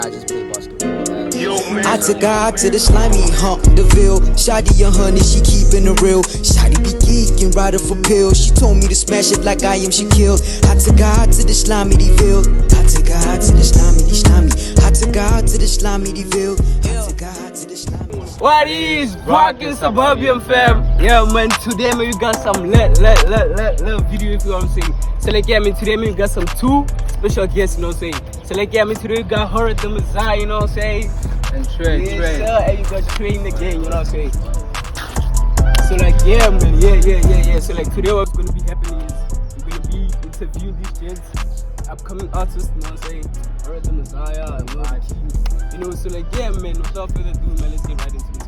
I just play basketball. I took her out to the slimy hump the Ville. Shawty a honey, she keeping it real. Shawty be geeking, ride her for pills. She told me to smash it like I am Shaquille. I took her out to the slimy Ville. I took her out to the slimy. I took her out to the slimy Ville. I took her out to the slimy. What is rockin' Surburbian fam? Yeah man, today man we got some lit video, if you know what I'm saying. So like yeah man, today man we got some two special guests, you know what I'm saying. So like yeah man, today we got Horid the Messiah, you know what I'm saying. And Trey. And you got Trey in the game, you know what I'm saying. So like yeah man, yeah. So like today what's gonna be happening is we're gonna be interviewing these gents, upcoming artists, you know what I'm saying. Horid the Messiah and Will the King. You know, so like yeah man, without further ado man, let's get right into this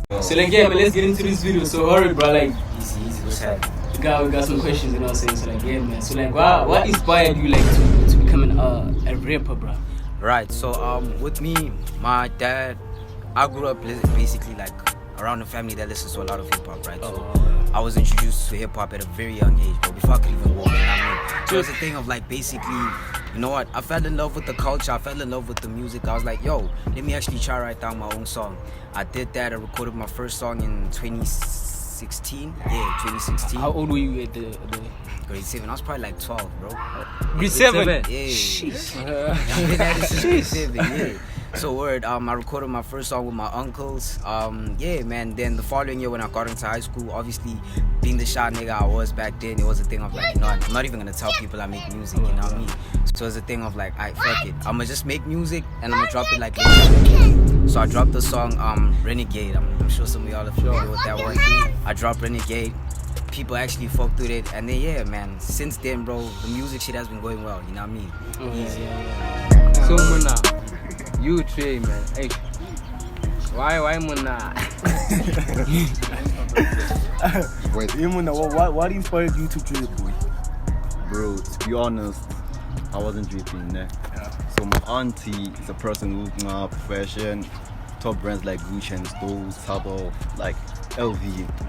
video. So like yeah man, let's get into this video. So Horid bro, like Easy, what's happening? we got some questions, you know what I'm saying. So like yeah man, so like what inspired you like to becoming a rapper, bro? Right, so with me, my dad, I grew up basically like around a family that listens to a lot of hip hop, right? So I was introduced to hip hop at a very young age, but before I could even walk, you know what I mean? So it's a thing of like basically, you know what? I fell in love with the culture, I fell in love with the music. I was like, yo, let me actually try write down my own song. I did that. I recorded my first song in 2016. Yeah, 2016. How old were you at the Grade 7. I was probably like 12, bro. grade 7? Yeah. Sheesh. Yeah. So word, I recorded my first song with my uncles. Yeah, man. Then the following year when I got into high school, obviously being the shy nigga I was back then, it was a thing of like, you know, I'm not even gonna tell people I make music, you know what I mean? So it's a thing of like, alright, fuck it. I'ma just make music and I'ma drop it like later. So I dropped the song Renegade. I'm sure some of y'all are familiar with that one. I dropped Renegade. People actually fucked with it, and then yeah man, since then bro, the music shit has been going well, you know what I mean? Yeah. So Muna, you Trey man, hey, why Muna? Wait, Muna, what inspired you to drip, boy? Bro, to be honest, I wasn't dripping, né? So my auntie is a person looking up fashion, top brands like Gucci and those type of like LV.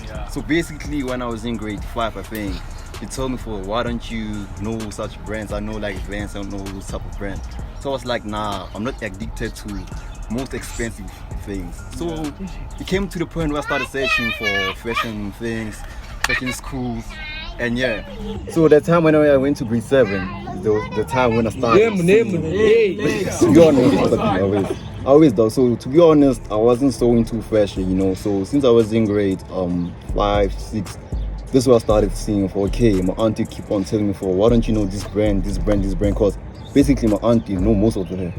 Yeah. So basically when I was in grade 5, I think, he told me why don't you know such brands? I know like Vans, I don't know those type of brands. So I was like, nah, I'm not addicted to most expensive things. So it came to the point where I started searching for fashion things, fashion schools, and yeah. So that time when I went to grade 7, the time when I started to be honest, always though. So to be honest, I wasn't so into fashion, you know. So since I was in grade 5, 6, this is what I started seeing for okay. My auntie keep on telling me why don't you know this brand, because basically my auntie know most of the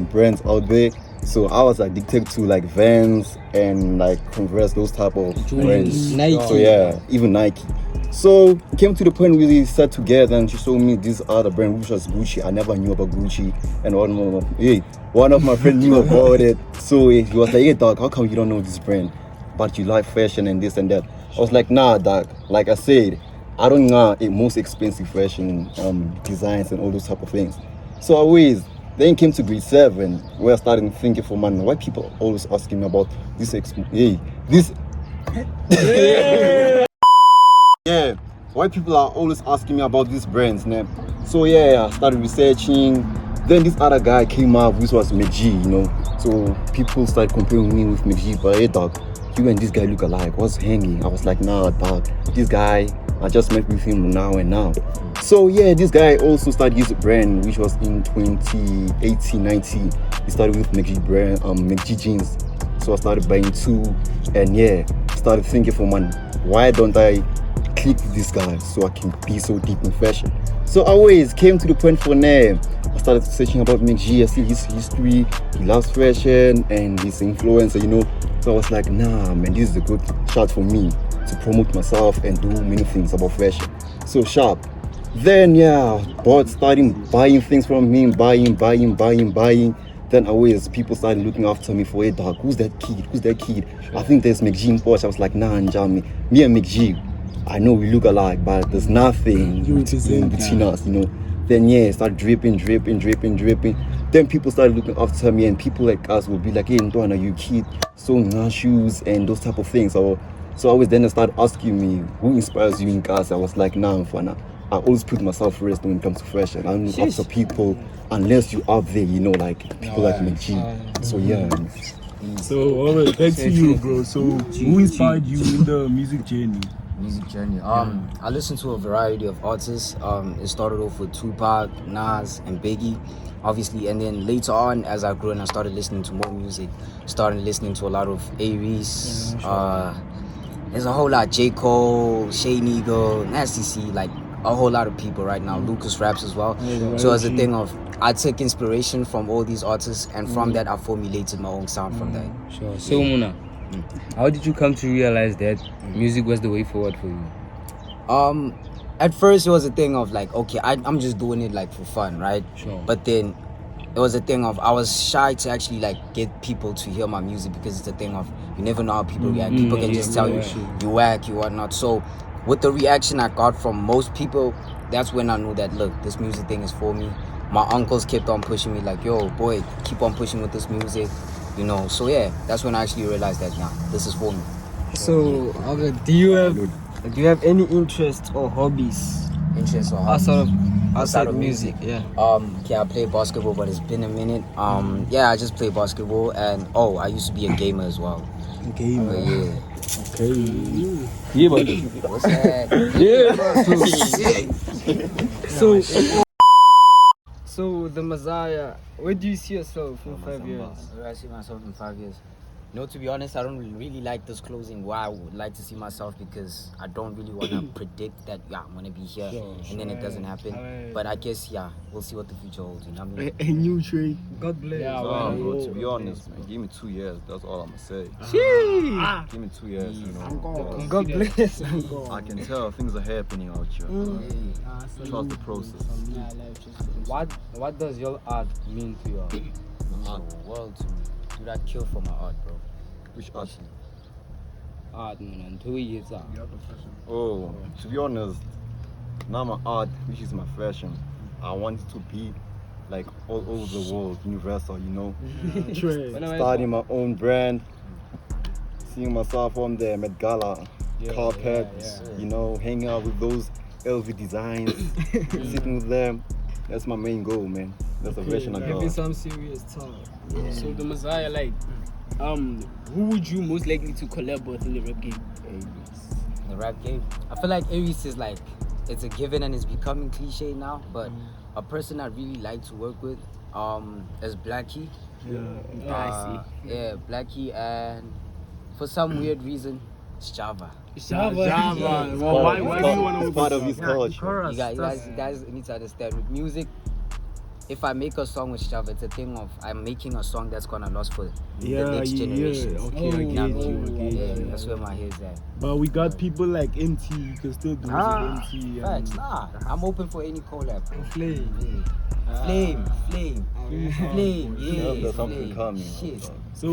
brands out there. So I was addicted to like Vans and like Converse, those type of brands. Nike. So yeah, even Nike. So it came to the point we sat together and she showed me this other brand which was Gucci. I never knew about Gucci, and one of my friends knew about it. So he was like, hey dog, how come you don't know this brand but you like fashion and this and that? I was like, nah dog, like I said, I don't know most expensive fashion designs and all those type of things. So then came to grade 7 where I started thinking for man, why people always asking me about this yeah, why people are always asking me about these brands, né? So yeah, I started researching. Then this other guy came up, which was McG, you know. So people started comparing me with McG, but hey dog, you and this guy look alike. What's hanging? I was like, nah dog, this guy, I just met with him now and now. So yeah, this guy also started his brand, which was in 2018-19. He started with McG brand, McG jeans. So I started buying 2, and yeah, started thinking for man, why don't I click with this guy so I can be so deep in fashion? So I always came to the point for now. I started searching about McG. I see his history, he loves fashion and his influencer, you know. So I was like, nah man, this is a good shot for me to promote myself and do many things about fashion. So sharp. Then yeah, starting buying things from him, buying. Then always people started looking after me for, hey dog, who's that kid? I think there's McG in Porsche. I was like, nah, Njami, me and McG, I know we look alike, but there's nothing in between us, you know. Then yeah, start dripping. Then people started looking after me, and people like us would be like, hey Ntwana, you kid, sewing our shoes and those type of things. So always then they started asking me, who inspires you in cars? I was like, nah, Mfana, I always put myself first when it comes to fashion. I don't look up to people unless you out there, you know, like people like McG. So yeah. So alright, back to you, bro. So who inspired you in the music journey? Music journey. I listened to a variety of artists. It started off with Tupac, Nas, and Biggie, obviously, and then later on, as I grew and I started listening to more music, started listening to a lot of Aries. There's a whole lot. J. Cole, Shane Eagle, Nasty C, like a whole lot of people right now. Lucas raps as well. So as a thing of, I took inspiration from all these artists, and from that, I formulated my own sound from that. Sure. So Muna, how did you come to realize that music was the way forward for you? At first it was a thing of like, okay, I'm just doing it like for fun, right? Sure. But then it was a thing of, I was shy to actually like get people to hear my music, because it's a thing of, you never know how people react. People can just tell you you whack, you whatnot. So with the reaction I got from most people, that's when I knew that, look, this music thing is for me. My uncles kept on pushing me like, yo boy, keep on pushing with this music, you know. So yeah, that's when I actually realized that, nah, this is for me. So okay, do you have any interests or hobbies Interest or hobbies? outside of music? Yeah. Okay, I play basketball, but it's been a minute. Yeah, I just play basketball, and I used to be a gamer as well. Gamer. Yeah. Okay. Yeah, but What's that? So the Messiah, where do you see yourself in 5 years? Where I see myself in 5 years? No, to be honest, I don't really like disclosing where I would like to see myself, because I don't really want to predict that, yeah, I'm going to be here, and then it doesn't happen. But I guess, yeah, we'll see what the future holds, you know what I mean? A new tree. God bless. Yeah, bro, to be honest, man, give me 2 years. That's all I'm gonna say. Give me 2 years, you know. God bless. I can tell things are happening out here. Trust the process. What does your art mean to you? The world to me. Dude, I'd kill for my art, bro. Which art? Art, man, 2 years. Oh, to be honest, now my art, which is my fashion, I want it to be like all over the world, universal, you know. Starting my own brand, seeing myself on the Met Gala carpet, you know, hanging out with those LV designs, sitting with them. That's my main goal, man. That's the vision I got. Having some serious talk. Yeah. So the Messiah, like, who would you most likely to collab with in the rap game? The rap game. I feel like Aries is like, it's a given and it's becoming cliche now, but a person I really like to work with is Blackie. I see. Yeah, Blackie, and for some weird reason, it's Java. Java. Well, why do you want to It's part of his culture. You guys need to understand, with music, if I make a song with Java, it's a thing of, I'm making a song that's gonna last for the next generation. Okay, I get you. Yeah, that's where my head's at. But we got people like MT, you can still do it with MT. Facts, nah. I'm open for any collab. Flame. Flame. Yeah. There's something Flame. coming. Shit. So,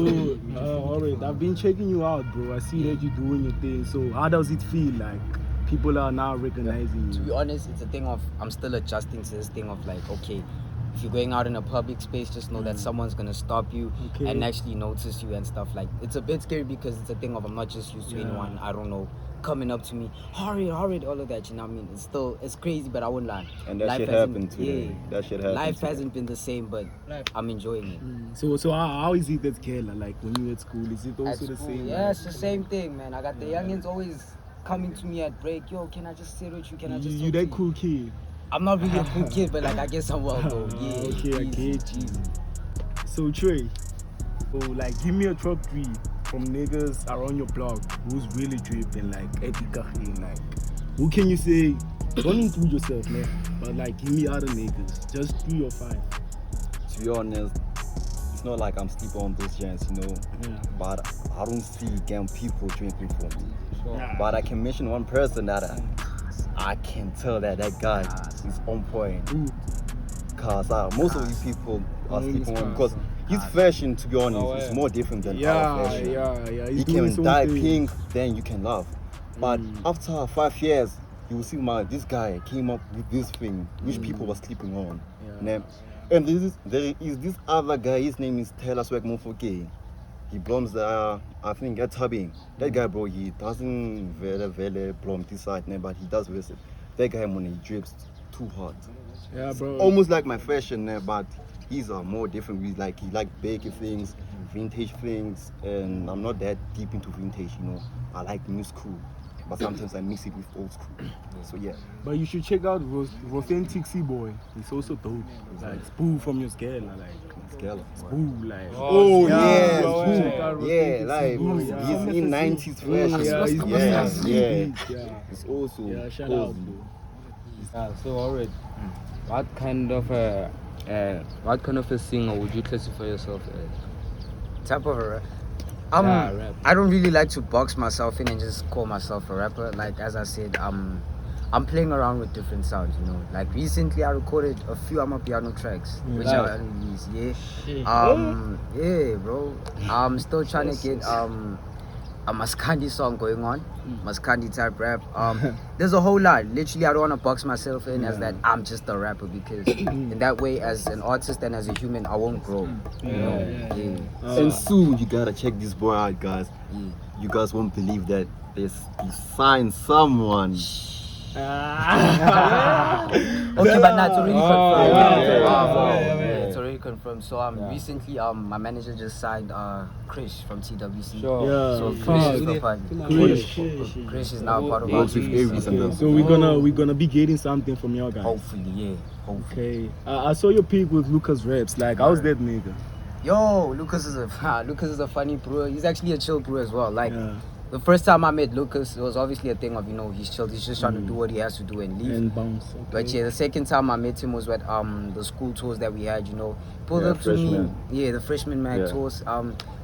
alright, I've been checking you out, bro. I see that you're doing your thing. So, how does it feel like people are now recognizing To you? be honest, it's a thing of, I'm still adjusting to this thing of like, okay, if you're going out in a public space, just know that someone's gonna stop you and actually notice you and stuff. Like, it's a bit scary, because it's a thing of, I'm not just used to anyone, I don't know, coming up to me, Horid, all of that, you know what I mean? It's crazy, but I won't lie. And that Life shit hasn't- happened today. That shit happened. Life hasn't been the same, but I'm enjoying it. So how is it at Kela? Like, when you're at school, is it also At the school, same? yeah, it's the same thing, man. I got the youngins always coming to me at break. Yo, can I just sit with you? Can I just You talk to that cool kid? I'm not really a cool kid, but like, I guess I'm well though. Yeah. Okay, I get you. So Trey, like, give me a top 3 from niggas around your block who's really dripping, like Etikahing, like, who can you say? Don't include yourself, man. But like, give me other niggas, just 3 or 5. To be honest, it's not like I'm sleeping on those gents, you know. But I don't see gang people drinking for me. But I can mention one person that I can tell that guy is on point. Cause most of these people are sleeping on, because his fashion, to be honest, is more different than our fashion. Yeah. He can dye pink, then you can laugh. But after 5 years, you will see this guy came up with this thing which people were sleeping on. And there is this other guy, his name is Taylor Swag Mofoke. He blows I think at Tubbing. That guy, bro, he doesn't very blow this side, but he does visit. that guy when he drips too hard. Yeah, bro. Almost like my fashion, but he's more different. He like baking things, vintage things, and I'm not that deep into vintage, you know. I like new school, but sometimes I mix it with old school. So yeah. But you should check out Authentic Sea Boy. It's also dope. Like Spoo from your scale, like Scala. Spoo, like. Oh yeah, Check out yeah, Authentic like Sea Boy, he's in 90s fashion. Yeah. It's also Yeah, shout cozy. out, bro. So Horid, what kind of a singer would you classify yourself as? Type of a rap. Rap. I don't really like to box myself in and just call myself a rapper. Like as I said, I'm playing around with different sounds, you know. Like recently I recorded a few Amapiano tracks, which I released, yeah, bro. I'm still trying to get a Maskandi song going on, Maskandi type rap. There's a whole lot. Literally, I don't want to box myself in as that I'm just a rapper, because in that way, as an artist and as a human, I won't grow. You know? And soon you gotta check this boy out, guys. You guys won't believe that he signed someone. Okay, but now it's already confirmed. It's already confirmed. So recently my manager just signed Krish from TWC. So Krish is now part of our team. So we're gonna be getting something from y'all guys. Hopefully. Okay. I saw your peak with Lucas Raps. Like, how's that nigga? Yo, Lucas is a funny bro. He's actually a chill bro as well. Like the first time I met Lucas, it was obviously a thing of, you know, he's chilled. He's just trying to do what he has to do and leave. And bounce. Okay. But yeah, the second time I met him was at the school tours that we had, you know. Pulled up to me. Yeah, the freshman mag tours.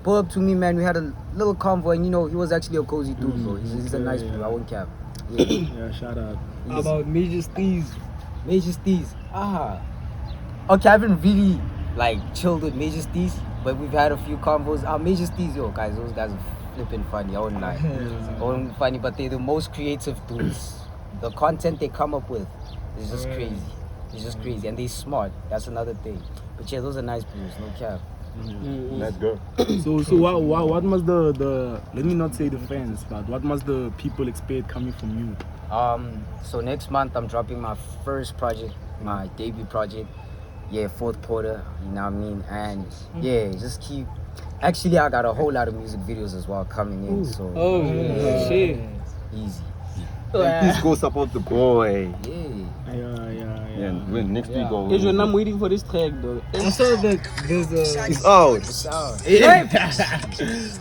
Pulled up to me, man. We had a little convo, and you know, he was actually a cozy dude, bro. He's a nice bro. I won't cap. Yeah, shout out. How about Major Steez? Okay, I haven't really like chilled with Major Steez, but we've had a few convos. Major Steez, yo, guys, those guys are flipping funny. I won't lie. Funny, but they're the most creative dudes. The content they come up with is just crazy. It's just crazy, and they're smart. That's another thing. But yeah, those are nice bros, no cap. Let's go. So what must the let me not say the fans, but what must the people expect coming from you? So next month I'm dropping my first project, my debut project. Yeah, fourth quarter, you know what I mean? And yeah, just keep. Actually, I got a whole lot of music videos as well coming in. So Shit. Easy. And please go support the boy. Yeah. And when next week go. I'm waiting for this track though. I saw that there's a... It's out.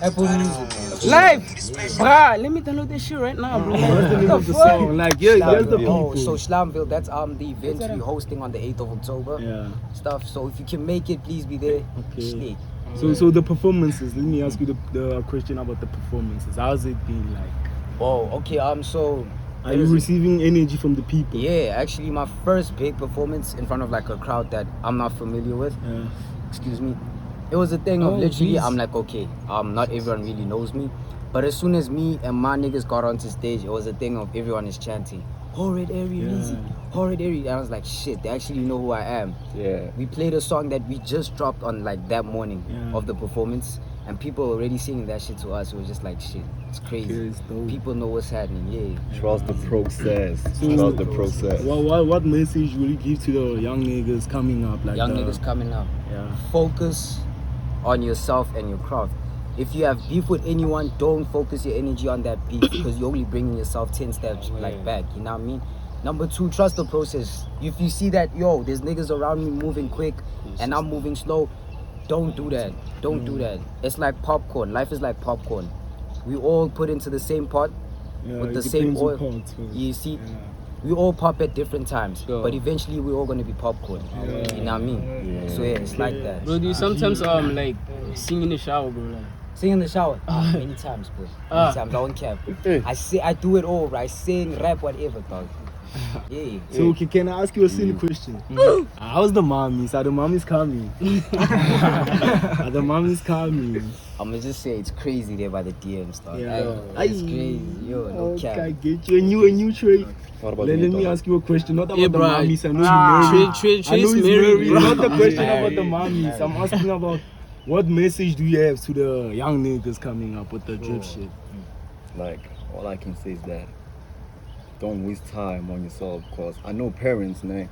Apple Music. Live! Bruh, let me download this shit right now, bro. What's the name of the song? Like, here's the people. So Slamville, that's the event we're hosting on the 8th of October. Stuff. So if you can make it, please be there. Okay. So the performances, let me ask you the question about the performances. How's it been like? Oh, okay. So are you receiving energy from the people? Yeah, actually my first big performance in front of like a crowd that I'm not familiar with. Excuse me. It was a thing of literally, I'm like, okay, not everyone really knows me. But as soon as me and my niggas got onto stage, it was a thing of everyone is chanting, Horid, easy, Horid, and I was like, shit, they actually know who I am. Yeah. We played a song that we just dropped on like that morning of the performance, and people were already singing that shit to us. It was just like, shit, it's crazy. People know what's happening, Trust the process. Trust the process. What message will you give to the young niggas coming up? Like niggas coming up. Focus on yourself and your craft. If you have beef with anyone, don't focus your energy on that beef, because you're only bringing yourself 10 steps like back, you know what I mean? Number 2, trust the process. If you see that, yo, there's niggas around me moving quick and I'm moving slow, don't do that. Don't do that. It's like popcorn. Life is like popcorn. We all put into the same pot with the same oil. You see? We all pop at different times, but eventually we're all gonna be popcorn. You know what I mean? So yeah, it's like that. Bro, do you sometimes like sing in the shower, bro? Like? Sing in the shower? Many times, bro. Many times, I won't care. I do it all, bro. I sing, rap, whatever, dog. So can I ask you a silly question? How's the mommies? Are the mommies coming? Are the mommies coming? I'm gonna just say it's crazy there by the DMs, dog. It's crazy, yo, no cap. I get you. A new Trey. Let me ask you a question, not about the mommies. I know he's married. Not the question about the mommies. I'm asking about what message do you have to the young niggas coming up with the drip shit? Like, all I can say is that don't waste time on yourself, because I know parents, nah,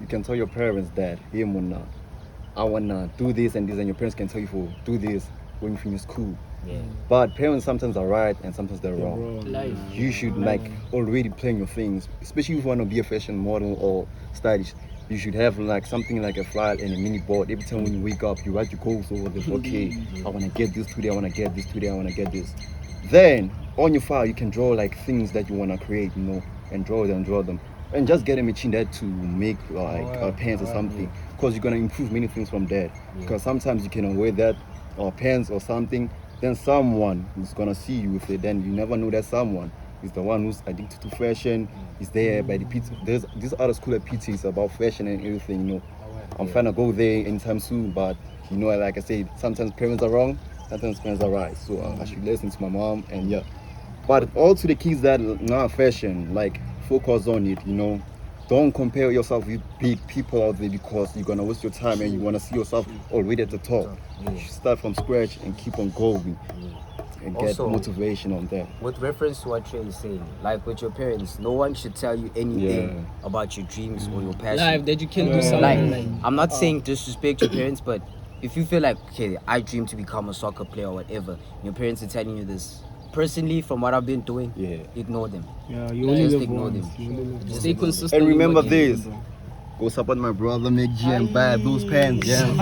you can tell your parents that, hey, Mona, I wanna do this and this, and your parents can tell you for do this when you finish school. Yeah. But parents sometimes are right and sometimes they're wrong. Life. You should like already plan your things, especially if you want to be a fashion model or stylish. You should have like something like a flyer and a mini board. Every time when you wake up, you write your goals over there. Okay, I want to get this today, I want to get this today, I want to get this. Then on your file, you can draw like things that you want to create, you know, and draw them. And just get a machine there to make like pants or something, because you're going to improve many things from that. Because sometimes you can wear that or pants or something, then someone is going to see you with it. Then you never know that someone is the one who's addicted to fashion. Is there by the PT. There's this other school at PT is about fashion and everything, you know. I'm trying to go there anytime soon, but you know, like I said, sometimes parents are wrong, sometimes parents are right. So I should listen to my mom, and yeah. But also the kids that not fashion, like focus on it, you know. Don't compare yourself with big people out there, because you're gonna waste your time and you wanna see yourself already at the top. You should start from scratch and keep on going and get Also, motivation on that. With reference to what Trey is saying, like with your parents, no one should tell you anything about your dreams or your passion. Life that you can do something. Like, I'm not saying disrespect your parents, but if you feel like, okay, I dream to become a soccer player or whatever, and your parents are telling you this, personally, from what I've been doing, ignore them. Yeah, you only Just live ignore once. them. Stay consistent. And remember with what you this. do, bro. Go support my brother, make G and buy those pants. Yeah.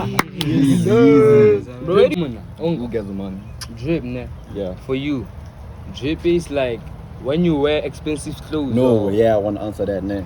Bro, Who gets the money? Drip, ne? Yeah. For you, drip is like when you wear expensive clothes. No, or- yeah, I want to answer that. Nah.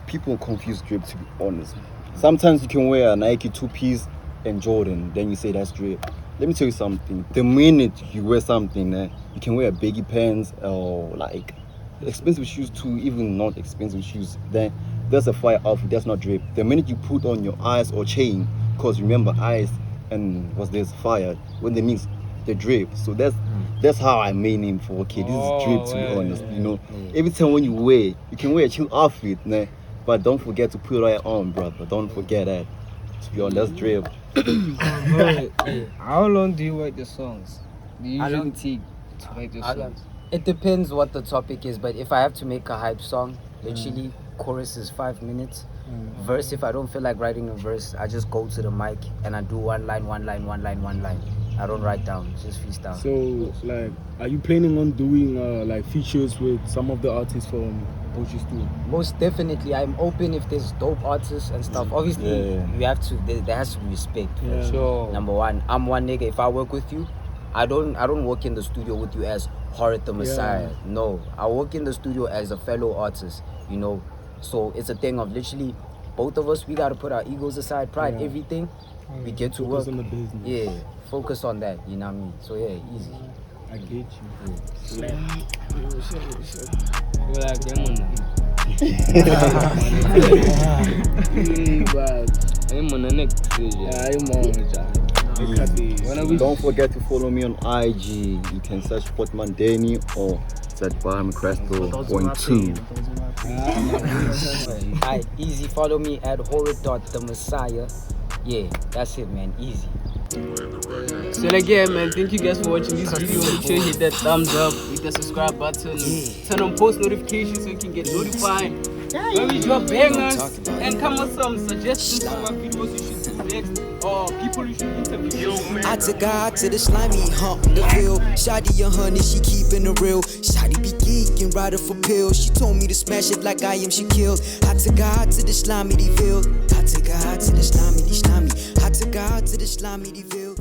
People confuse drip, to be honest. Sometimes you can wear a Nike 2-piece and Jordan, then you say that's drip. Let me tell you something. The minute you wear something, you can wear baggy pants or like expensive shoes too, even not expensive shoes. Then that's a fire outfit. That's not drip. The minute you put on your eyes or chain, because remember eyes and what's this fire when they mix, the drip. So that's how I made him for okay. This is drip, to be honest. You know, every time when you wear, you can wear a chill outfit, but don't forget to put it on, brother. Don't forget that. To be honest, that's drip. How long do you write your songs? Do you How usually long? take to write your songs? It depends what the topic is, but if I have to make a hype song, literally chorus is 5 minutes. Verse, if I don't feel like writing a verse, I just go to the mic and I do one line. I don't write down, just freestyle. So, like, are you planning on doing like features with some of the artists from Poetry Studio? Most definitely, I'm open if there's dope artists and stuff. Obviously, you have to. There has to be respect. Yeah. Sure. Number one, I'm one nigga. If I work with you, I don't work in the studio with you as Horid the Messiah. No, I work in the studio as a fellow artist. You know, so it's a thing of literally, both of us, we gotta put our egos aside, pride, everything. We get to Focus work. on the business. Yeah, focus on that. You know what I mean? So yeah, easy. I get you. You're like, yeah, man. I'm on the next page. Don't forget to follow me on IG. You can search Portman Danny or search Baham Crystal Point 2. Alright, easy. Follow me at Horid.themessiah. Yeah, that's it, man. Easy. So like yeah man, thank you guys for watching this video. Make sure you hit that thumbs up, hit the subscribe button, turn on post notifications so you can get notified when we drop bangers, and come with some suggestions for what videos you should do next or people you should interview. I took her out to the slimy hump the field. Shawty a honey, she keeping it real. Shawty be geeking, ride her for pills. She told me to smash it like I am Shaquille. I took her out to the slimy Ville. I took her out to the slimy. I took her out to the slimy Ville.